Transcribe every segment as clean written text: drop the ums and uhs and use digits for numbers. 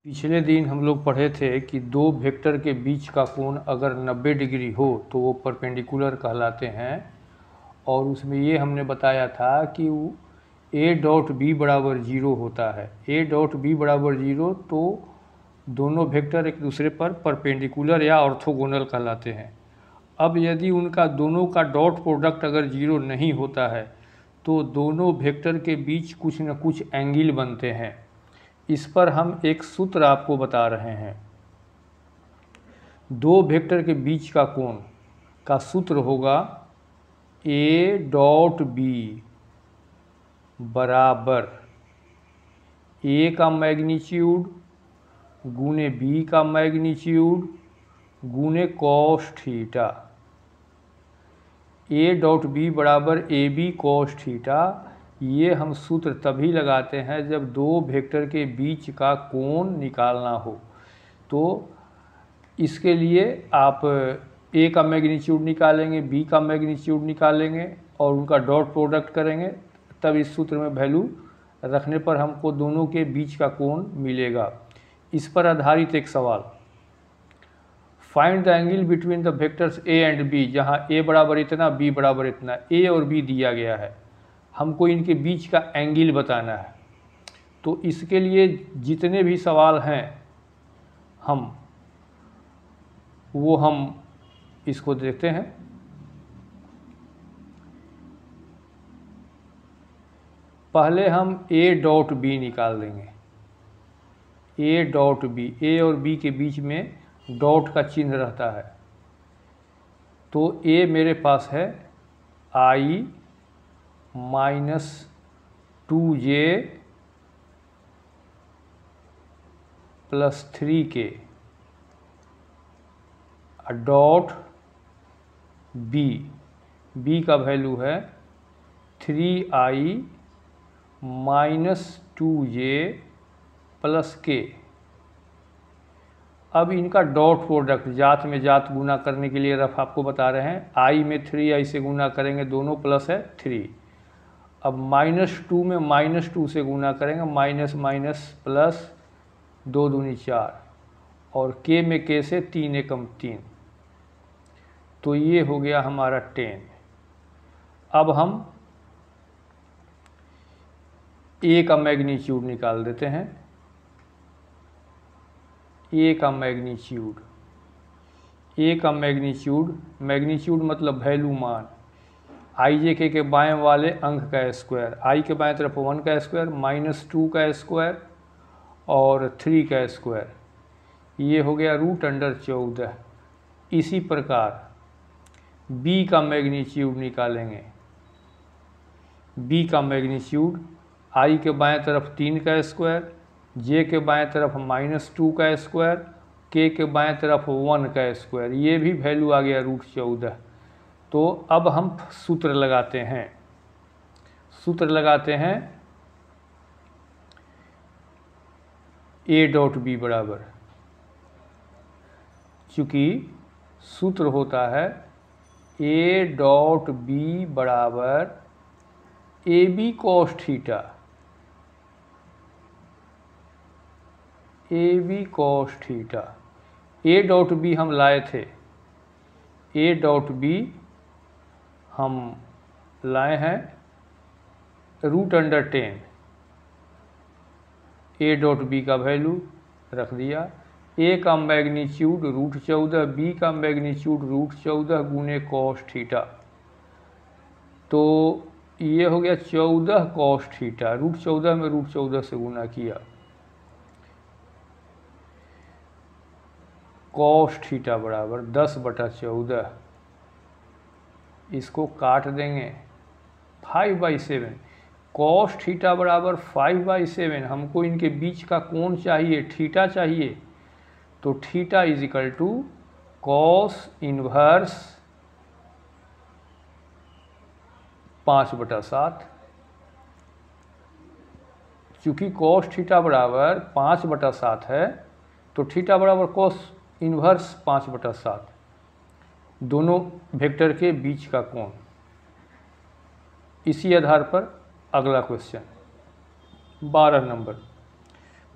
पिछले दिन हम लोग पढ़े थे कि दो वेक्टर के बीच का कोण अगर 90 डिग्री हो तो वो परपेंडिकुलर कहलाते हैं। और उसमें ये हमने बताया था कि ए डॉट बी बराबर 0 होता है। ए डॉट बी बराबर 0 तो दोनों वेक्टर एक दूसरे पर परपेंडिकुलर या ऑर्थोगोनल कहलाते हैं। अब यदि उनका दोनों का डॉट प्रोडक्ट अगर 0 नहीं होता है तो दोनों वेक्टर के बीच कुछ न कुछ एंगल बनते हैं। इस पर हम एक सूत्र आपको बता रहे हैं। दो वेक्टर के बीच का कोण का सूत्र होगा ए डॉट बी बराबर ए का मैग्नीट्यूड गुने बी का मैग्नीट्यूड गुने cos theta. A dot B बराबर ए बी कॉस थीटा। ये हम सूत्र तभी लगाते हैं जब दो वेक्टर के बीच का कोण निकालना हो। तो इसके लिए आप ए का मैग्नीट्यूड निकालेंगे, बी का मैग्नीट्यूड निकालेंगे और उनका डॉट प्रोडक्ट करेंगे, तब इस सूत्र में वैल्यू रखने पर हमको दोनों के बीच का कोण मिलेगा। इस पर आधारित एक सवाल, find the angle between the vectors A and B, जहाँ ए बराबर इतना, बी बराबर इतना। ए और बी दिया गया है, हमको इनके बीच का एंगल बताना है। तो इसके लिए जितने भी सवाल हैं हम इसको देखते हैं। पहले हम ए डॉट बी निकाल देंगे। ए डॉट बी, ए और बी के बीच में डॉट का चिन्ह रहता है। तो ए मेरे पास है i minus 2j plus 3k dot B, B का वैल्यू है 3i minus 2j plus k। अब इनका डॉट प्रोडक्ट, जात में जात गुना करने के लिए रफ आपको बता रहे हैं। i में 3i से गुना करेंगे, दोनों प्लस है 3। अब -2 में -2 से गुना करेंगे, माइनस माइनस प्लस 2 दूनी 4 और k में k से 3 एकम 3। तो ये हो गया हमारा 10। अब हम a का मैग्नीट्यूड निकाल देते हैं। a का मैग्नीट्यूड, a का मैग्नीट्यूड मतलब वैल्यू मान, i j k के बाएं वाले अंक का स्क्वायर, i के बाएं तरफ 1 का स्क्वायर माइनस 2 का स्क्वायर और 3 का स्क्वायर, ये हो गया √14। इसी प्रकार b का मैग्नीट्यूड निकालेंगे। b का मैग्नीट्यूड i के बाएं तरफ 3 का स्क्वायर, j के बाएं तरफ -2 का स्क्वायर, k के बाएं तरफ 1 का स्क्वायर, ये भी वैल्यू आ गया √14। तो अब हम सूत्र लगाते हैं ए डॉट बी बराबर, चूँकि सूत्र होता है ए डॉट बी बराबर A B cos theta, A B cos theta. A dot B हम लाए थे, ए डॉट बी हम लाए हैं √10। ए डॉट बी का वैल्यू रख दिया। ए का मैग्नीट्यूड √14, बी का मैग्नीट्यूड √14 गुने कॉस थीटा। तो ये हो गया 14 कॉस थीटा, √14 में √14 से गुना किया। कॉस थीटा बराबर 10/14, इसको काट देंगे 5/7। कॉस थीटा बराबर 5/7। हमको इनके बीच का कोण चाहिए, थीटा चाहिए। तो theta is equal to cos inverse 5/7। चूँकि कॉस थीटा बराबर 5/7 है तो थीटा बराबर कॉस इनवर्स 5/7, दोनों वेक्टर के बीच का कोण। इसी आधार पर अगला क्वेश्चन 12 नंबर,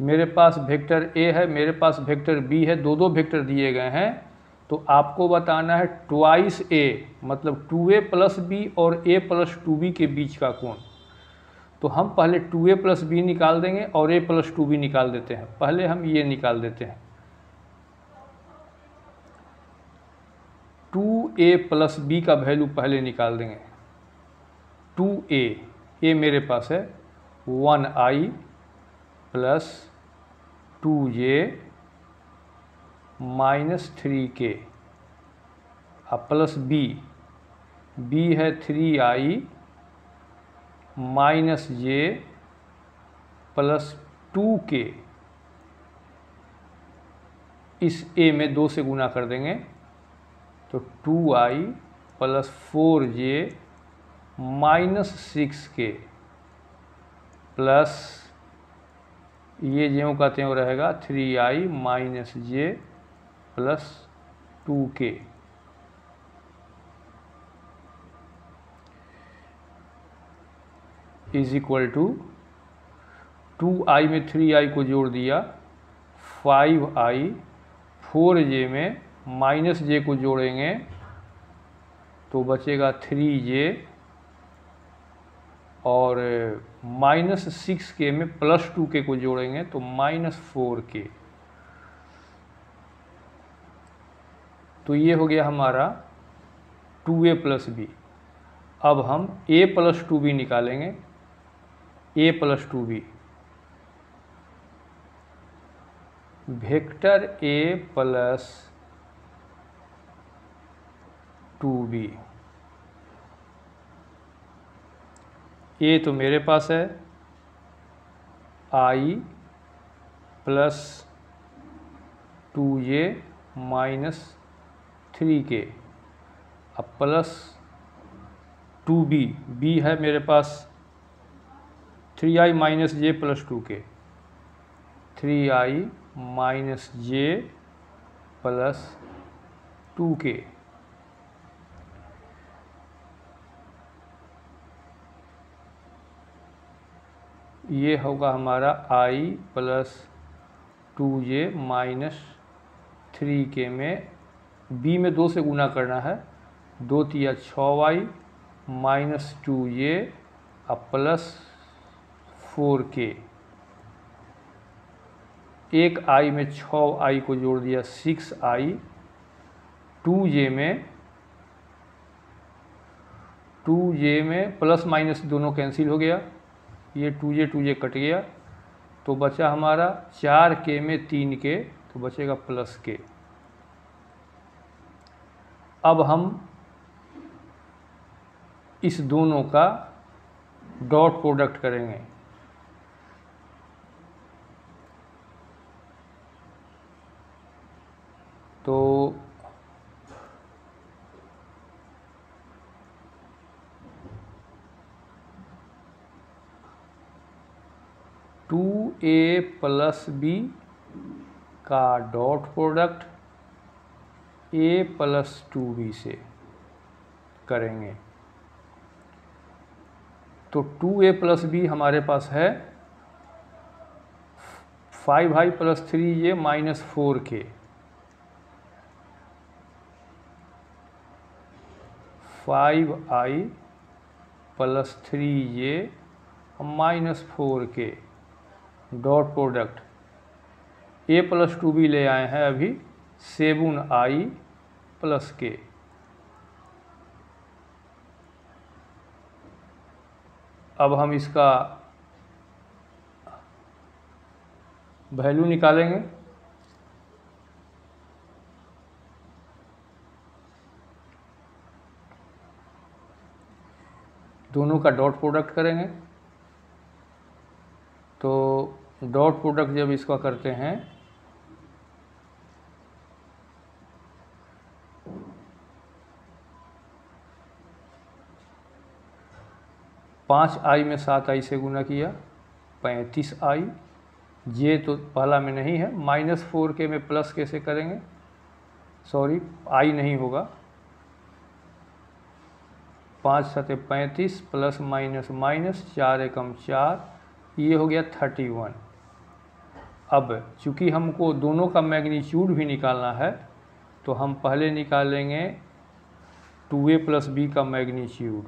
मेरे पास वेक्टर ए है, मेरे पास वेक्टर बी है, दो वेक्टर दिए गए हैं, तो आपको बताना है ट्वाइस ए, मतलब 2a प्लस बी और a प्लस 2b के बीच का कोण। तो हम पहले 2a प्लस बी निकाल देंगे और a प्लस 2b निकाल देते हैं। पहले हम ये निकाल देते हैं, 2a प्लस बी का वैल्यू पहले निकाल देंगे। 2a मेरे पास है 1i plus 2j minus 3k, अब प्लस बी है 3i minus j plus 2k। इस a में 2 से गुना कर देंगे तो 2i plus 4j minus 6k plus ये ज्यों का त्यों रहेगा 3i minus j plus 2k। Is equal to 2i में 3i को जोड़ दिया, 5i, 4j में माइनस j को जोड़ेंगे तो बचेगा 3j और माइनस 6k में प्लस 2k को जोड़ेंगे तो माइनस 4k। तो ये हो गया हमारा 2a प्लस बी। अब हम a प्लस 2b निकालेंगे, a plus 2b, vector a plus 2b। a तो मेरे पास है i plus 2j minus 3k, अब प्लस 2b है मेरे पास 3i minus j plus 2k, 3i minus j plus 2k। ये होगा हमारा i plus 2j minus 3k में b में 2 से गुना करना है, 2 तिया 6i माइनस 2j अब प्लस 4k। एक i में 6i को जोड़ दिया 6i, 2j में प्लस माइनस दोनों कैंसिल हो गया, ये 2j कट गया तो बचा हमारा 4k में 3k तो बचेगा प्लस k। अब हम इस दोनों का डॉट प्रोडक्ट करेंगे, तो 2a प्लस बी का dot product a plus 2b से करेंगे। तो 2a प्लस बी हमारे पास है 5i plus 3j minus 4k, 5i plus 3j minus 4k dot product a plus 2b ले आए हैं अभी 7i प्लस k। अब हम इसका वैल्यू निकालेंगे, दोनों का डॉट प्रोडक्ट करेंगे। तो डॉट प्रोडक्ट जब इसका करते हैं पाँच आई में 7i से गुना किया 35i, जे तो पहला में नहीं है, माइनस 4k में प्लस कैसे करेंगे, सॉरी आई नहीं होगा, 5 7 35 प्लस माइनस माइनस 4 एकम 4, ये हो गया 31। अब चूँकि हमको दोनों का मैग्नीट्यूड भी निकालना है तो हम पहले निकालेंगे 2a प्लस बी का मैग्नीट्यूड।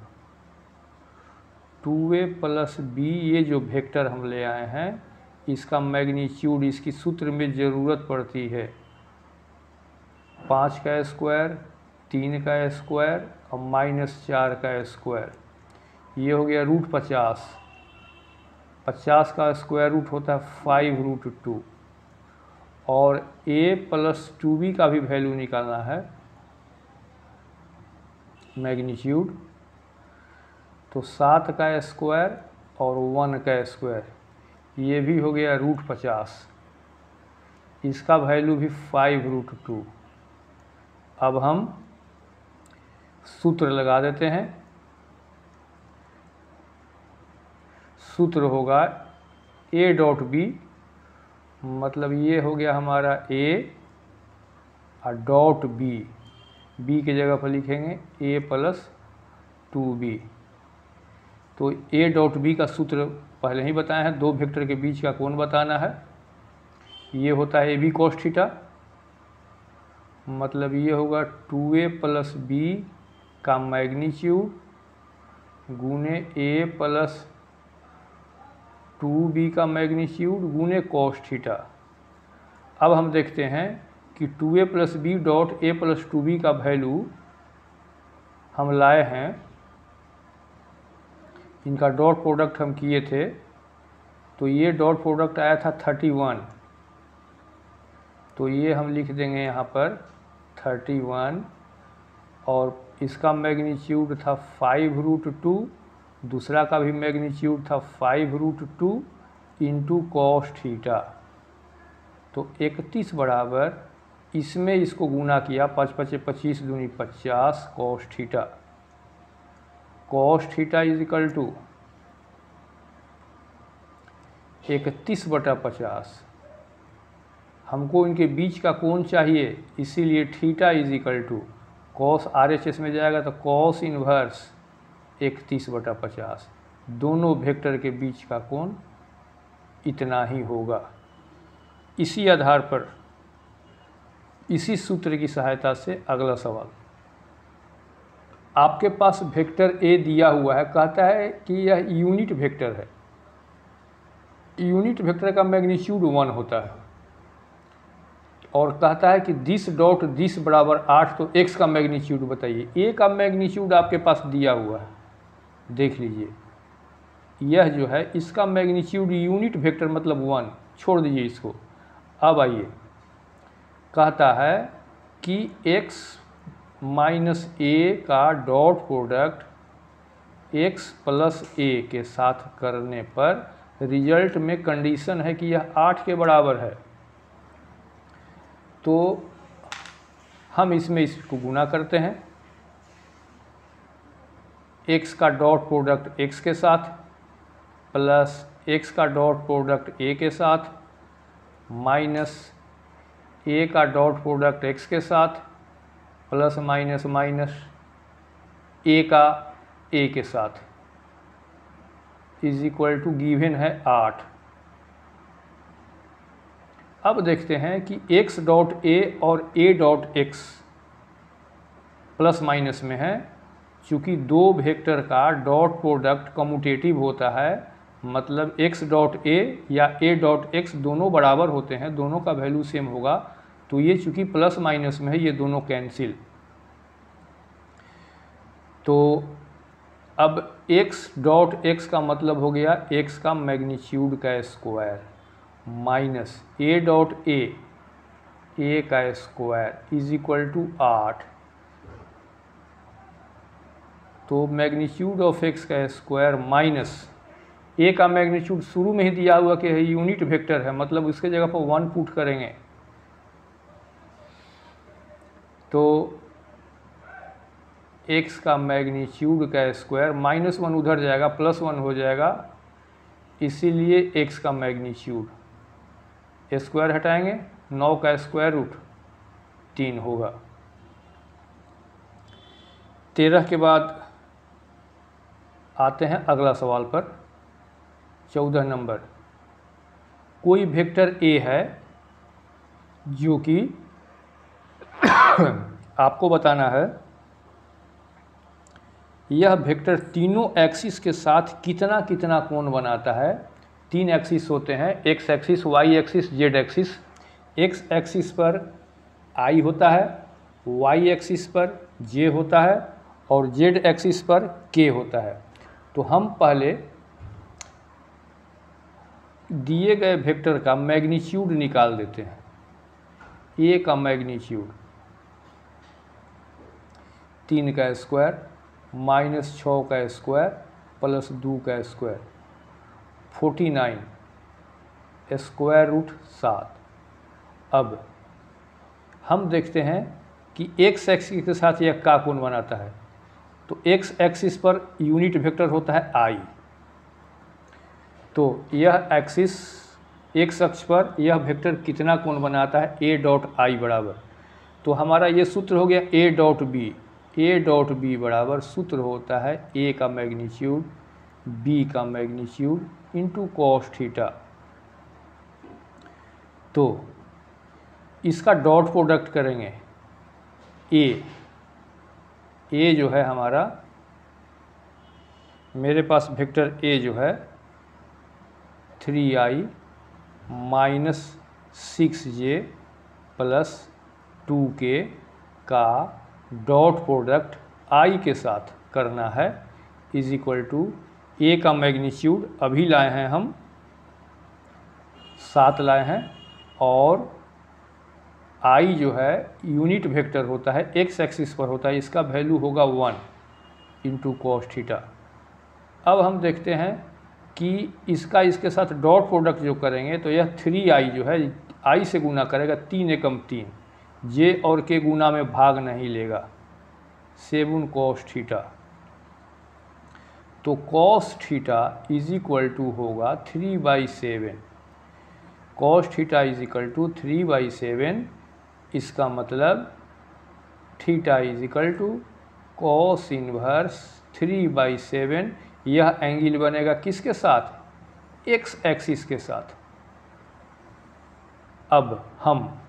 2a प्लस बी ये जो वेक्टर हम ले आए हैं इसका मैग्नीट्यूड इसकी सूत्र में ज़रूरत पड़ती है 5 का स्क्वायर, 3 का स्क्वायर और -4 का स्क्वायर। ये हो गया √50। 50 का स्क्वायर रूट होता है 5√2 और a प्लस 2b का भी वैल्यू निकालना है मैग्नीट्यूड। तो 7 का स्क्वायर और 1 का स्क्वायर ये भी हो गया √50। इसका वैल्यू भी 5√2। अब हम सूत्र लगा देते हैं। सूत्र होगा a डॉट बी, मतलब ये हो गया हमारा a और डॉट बी, b की जगह पर लिखेंगे a प्लस 2b। तो a डॉट बी का सूत्र पहले ही बताए हैं, दो वेक्टर के बीच का कोण बताना है। ये होता है ab cos थीटा, मतलब ये होगा 2a प्लस बी का मैग्नीट्यूड गुने a प्लस 2b का मैग्नीट्यूड गुने cos थीटा। अब हम देखते हैं कि 2a plus B dot a plus 2b का वैल्यू हम लाए हैं, इनका डॉट प्रोडक्ट हम किए थे तो ये डॉट प्रोडक्ट आया था 31। तो ये हम लिख देंगे यहाँ पर 31 और इसका मैग्नीट्यूड था 5√2, दूसरा का भी मैग्नीट्यूड था 5√2 इंटू कॉस थीटा। तो 31 बराबर इसमें इसको गुना किया 5 × 25 दूनी 50 cos theta. Cos theta is equal to 31/50। हमको इनके बीच का कोण चाहिए, इसीलिए theta is equal to cos RHS में जाएगा तो कॉस इन्वर्स 31/50। दोनों वेक्टर के बीच का कोण इतना ही होगा। इसी आधार पर इसी सूत्र की सहायता से अगला सवाल, आपके पास वेक्टर a दिया हुआ है, कहता है कि यह यूनिट वेक्टर है। यूनिट वेक्टर का मैग्नीट्यूड 1 होता है और कहता है कि दिस डॉट दिस बराबर 8, तो x का मैग्नीट्यूड बताइए। a का मैग्नीट्यूड आपके पास दिया हुआ है, देख लीजिए। यह जो है इसका मैग्नीट्यूड यूनिट वेक्टर मतलब 1, छोड़ दीजिए इसको। अब आइए, कहता है कि x माइनस a का dot product x plus a के साथ करने पर रिजल्ट में कंडीशन है कि यह 8 के बराबर है। तो हम इसमें इसको गुना करते हैं, x का डॉट प्रोडक्ट x के साथ प्लस x का डॉट प्रोडक्ट a के साथ माइनस a का डॉट प्रोडक्ट x के साथ प्लस माइनस माइनस a का a के साथ इज इक्वल टू गिवन है 8। अब देखते हैं कि x डॉट a और a dot x plus minus में है। चूँकि दो वेक्टर का डॉट प्रोडक्ट कम्यूटेटिव होता है, मतलब x डॉट a या a डॉट x दोनों बराबर होते हैं, दोनों का वैल्यू सेम होगा। तो ये चूँकि प्लस माइनस में है, ये दोनों कैंसिल। तो अब x डॉट x का मतलब हो गया x का मैग्नीट्यूड का square minus a dot a का स्क्वायर इज इक्वल टू 8। तो मैग्नीट्यूड ऑफ x का स्क्वायर माइनस a का मैग्नीट्यूड शुरू में ही दिया हुआ कि यूनिट वेक्टर है, मतलब उसके जगह पर 1 पुट करेंगे तो x का मैग्नीट्यूड का स्क्वायर -1 उधर जाएगा, +1 हो जाएगा, इसीलिए x का मैग्नीट्यूड स्क्वायर हटाएंगे 9 का स्क्वायर रूट 3 होगा। 13 के बाद आते हैं अगला सवाल पर, 14 नंबर। कोई वेक्टर ए है जो कि आपको बताना है यह वेक्टर तीनों एक्सिस के साथ कितना कितना कोण बनाता है। 3 एक्सिस होते हैं, X axis, Y axis, Z axis. X axis पर आई होता है, वाई एक्सिस पर जे होता है और जेड एक्सिस पर के होता है। तो हम पहले दिए गए वेक्टर का मैग्नीट्यूड निकाल देते हैं। ए का मैग्नीट्यूड 3 का स्क्वायर माइनस 6 का स्क्वायर प्लस 2 का स्क्वायर 49 स्क्वायर रूट 7। अब हम देखते हैं कि एक्स एक्सिस के साथ यह का कोण बनाता है। तो x axis per unit vector होता है आई। तो यह एक्सिस एक्स अक्ष पर यह वेक्टर कितना कोण बनाता है, ए डॉट आई बराबर। तो हमारा ये सूत्र हो गया A dot B. A dot B बराबर सूत्र होता है ए का मैग्नीट्यूड बी का मैग्नीट्यूड इंटू कॉस थीटा। तो इसका डॉट प्रोडक्ट करेंगे। ए जो है हमारा, मेरे पास वेक्टर ए जो है 3i minus 6j plus 2k का डॉट प्रोडक्ट i के साथ करना है इज इक्वल टू ए का मैग्नीट्यूड अभी लाए हैं हम 7 लाए हैं और i जो है यूनिट वेक्टर होता है, एक्स एक्सिस पर होता है, इसका वैल्यू होगा 1 इंटू कॉस थीटा। अब हम देखते हैं कि इसका इसके साथ डॉट प्रोडक्ट जो करेंगे तो यह 3i जो है i से गुना करेगा, 3 एकम 3, जे और के गुना में भाग नहीं लेगा, 7 कॉस थीटा। तो cos theta is equal to होगा 3/7। Cos theta is equal to 3/7। इसका मतलब theta is equal to cos inverse 3/7। यह एंगल बनेगा किसके साथ, एक्स एक्सिस के साथ। अब हम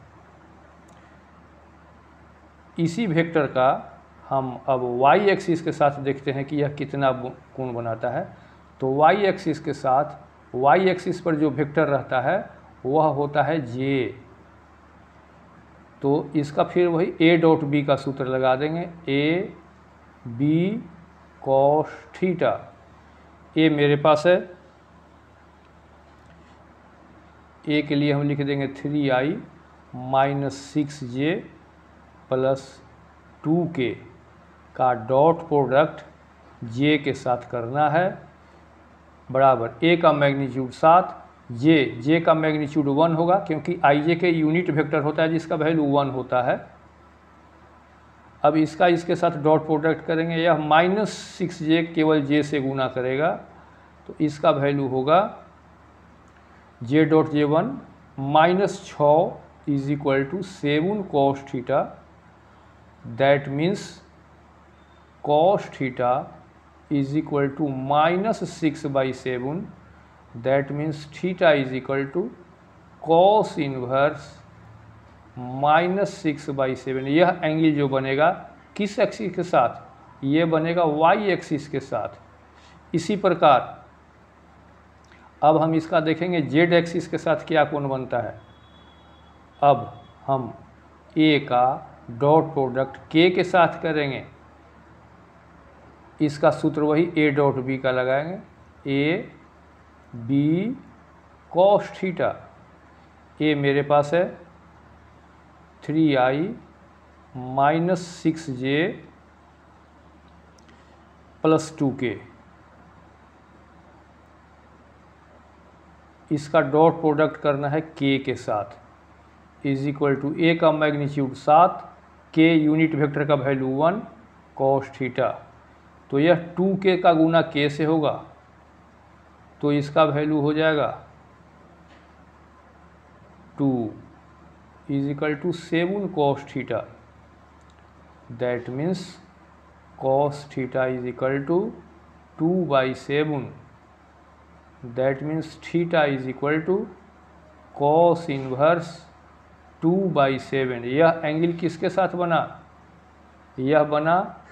इसी वेक्टर का हम अब वाई एक्सिस के साथ देखते हैं कि यह कितना कोण बनाता है। तो वाई एक्सिस के साथ, वाई एक्सिस पर जो वेक्टर रहता है वह होता है जे। तो इसका फिर वही ए डॉट बी का सूत्र लगा देंगे, ए बी कॉस थीटा। ए मेरे पास है, ए के लिए हम लिख देंगे 3i minus 6j plus 2k का डॉट प्रोडक्ट जे के साथ करना है बराबर ए का मैग्नीट्यूड 7, जे का मैग्नीट्यूड 1 होगा क्योंकि आई जे के यूनिट वेक्टर होता है जिसका वैल्यू 1 होता है। अब इसका इसके साथ डॉट प्रोडक्ट करेंगे, यह माइनस 6j केवल जे से गुना करेगा तो इसका वैल्यू होगा J dot J1 minus 6 is equal to 7 cos theta. That means cos theta is equal to minus 6/7। That means theta is equal to cos inverse minus 6/7। यह angle जो बनेगा किस एक्सिस के साथ, ये बनेगा वाई एक्सिस के साथ। इसी प्रकार अब हम इसका देखेंगे जेड एक्सिस के साथ क्या कोण बनता है। अब हम ए का डॉट प्रोडक्ट के साथ करेंगे, इसका सूत्र वही ए डॉट बी का लगाएंगे, ए बी कॉस थीटा। ए मेरे पास है 3i minus 6j plus 2k। इसका डॉट प्रोडक्ट करना है के साथ इज इक्वल टू ए का मैग्नीट्यूड 7, के यूनिट वेक्टर का वैल्यू 1 कॉस थीटा। तो यह 2k का गुना के से होगा तो इसका वैल्यू हो जाएगा 2 is equal to 7 cos theta. That means cos theta is equal to 2/7। That means theta is equal to cos inverse 2/7। यह एंगल किसके साथ बना? यह बना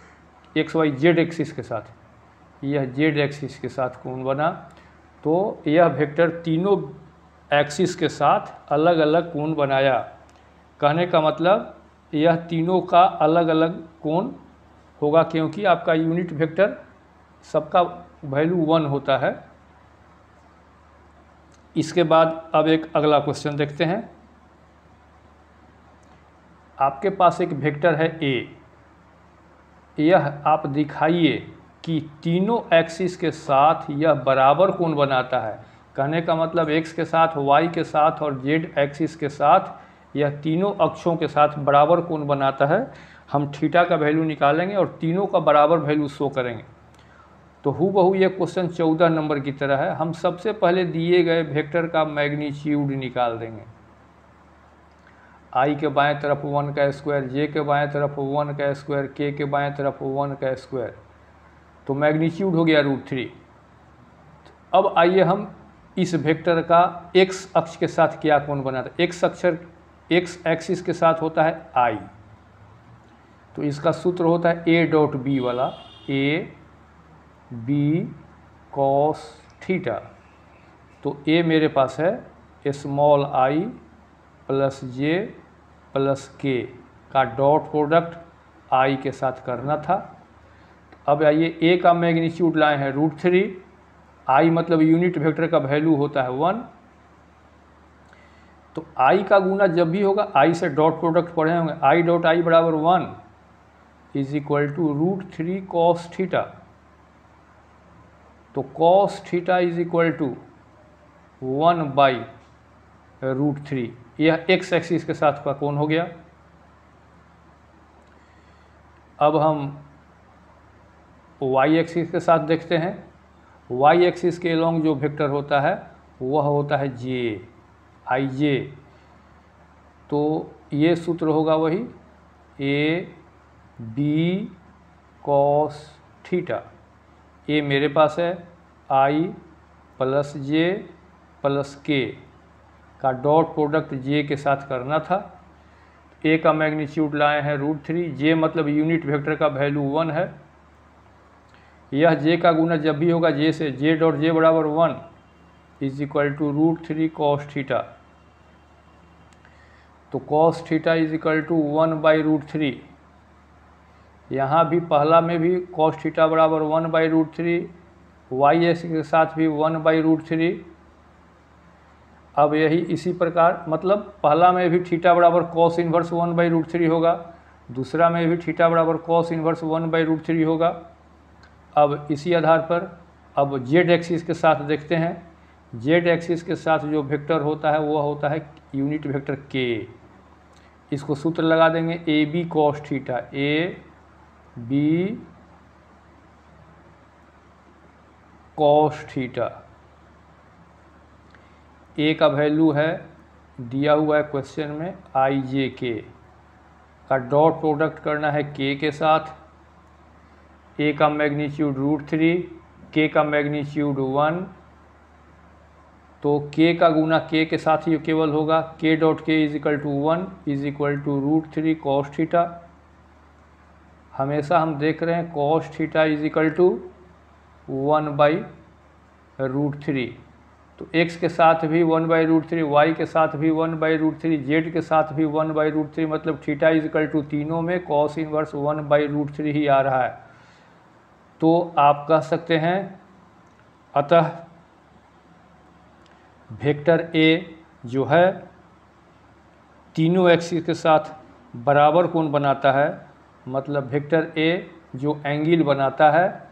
एक्स वाई जेड एक्सिस के साथ, यह जेड एक्सिस के साथ कोण बना। तो यह वेक्टर तीनों एक्सिस के साथ अलग अलग कोण बनाया। कहने का मतलब यह तीनों का अलग अलग कोण होगा, क्योंकि आपका यूनिट वेक्टर सबका वैल्यू 1 होता है। इसके बाद अब एक अगला क्वेश्चन देखते हैं। आपके पास एक वेक्टर है ए, यह आप दिखाइए कि तीनों एक्सिस के साथ यह बराबर कोण बनाता है। कहने का मतलब x के साथ, y के साथ और z एक्सिस के साथ यह तीनों अक्षों के साथ बराबर कोण बनाता है। हम थीटा का वैल्यू निकालेंगे और तीनों का बराबर वैल्यू शो करेंगे। तो हूबहू ये क्वेश्चन 14 नंबर की तरह है। हम सबसे पहले दिए गए वेक्टर का मैग्नीट्यूड निकाल देंगे। i के बाएं तरफ 1 का स्क्वायर, j के बाएं तरफ 1 का स्क्वायर, k के बाएं तरफ 1 का स्क्वायर, तो मैग्नीट्यूड हो गया √3। अब आइए हम इस वेक्टर का x अक्ष के साथ क्या कोण बनाता है। x एक्सिस के साथ होता है i, तो इसका सूत्र होता है a.b वाला, a b cos थीटा। तो a मेरे पास है small i plus j plus k का डॉट प्रोडक्ट i के साथ करना था। अब आइए a का मैग्नीट्यूड लाए हैं √3, i मतलब यूनिट वेक्टर का वैल्यू होता है 1। तो i का गुना जब भी होगा, i से डॉट प्रोडक्ट पढ़े होंगे, i डॉट i बराबर 1 is equal to √3 cos theta. तो cos theta is equal to 1/√3। यह x एक्सिस के साथ का कोण हो गया। अब हम y एक्सिस के साथ देखते हैं। y एक्सिस के अलोंग जो वेक्टर होता है वह होता है ij। तो ये सूत्र होगा वही a b cos theta. a मेरे पास है i plus j plus k का डॉट प्रोडक्ट j के साथ करना था। a का मैग्नीट्यूड लाए हैं √3, j मतलब यूनिट वेक्टर का वैल्यू 1 है। यह j का गुना जब भी होगा j से, j डॉट j बराबर 1 is equal to √3 cos theta. तो cos theta is equal to 1/√3। यहाँ भी पहला में भी cos थीटा बराबर 1/√3, y एक्सिस के साथ भी 1/√3। अब यही इसी प्रकार, मतलब पहला में भी थीटा बराबर cos इन्वर्स 1/√3 होगा, दूसरा में भी थीटा बराबर cos इन्वर्स 1/√3 होगा। अब इसी आधार पर अब z एक्सिस के साथ देखते हैं। z एक्सिस के साथ जो वेक्टर होता है वह होता है यूनिट वेक्टर k। इसको सूत्र लगा देंगे A B cos theta, a b cos theta. a का वैल्यू है दिया हुआ है क्वेश्चन में ijk का डॉट प्रोडक्ट करना है k के साथ। a का मैग्नीट्यूड √3, k का मैग्नीट्यूड 1, तो k का गुना k के साथ ही केवल होगा, k dot k is equal to 1 is equal to √3 cos theta. हमेशा हम देख रहे हैं cos theta is equal to 1/√3। तो x के साथ भी 1/√3, y के साथ भी 1/√3, z के साथ भी 1/√3, मतलब थीटा इज इक्वल टू तीनों में cos इनवर्स 1/√3 ही आ रहा है। तो आप कह सकते हैं अतः वेक्टर a जो है तीनों एक्सिस के साथ बराबर कोण बनाता है, मतलब वेक्टर a जो एंगल बनाता है,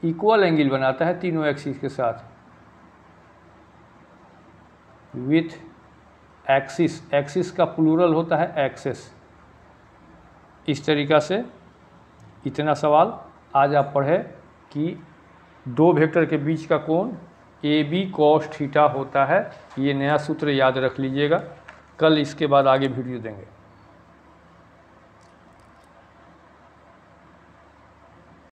इक्वल एंगल बनाता है तीनों एक्सिस के साथ विथ एक्सिस। एक्सिस का प्लूरल होता है एक्सेस। इस तरीक़ा से इतना सवाल आज आप पढ़े कि दो वेक्टर के बीच का कोण ए बी cos थीटा होता है। ये नया सूत्र याद रख लीजिएगा। कल इसके बाद आगे वीडियो देंगे।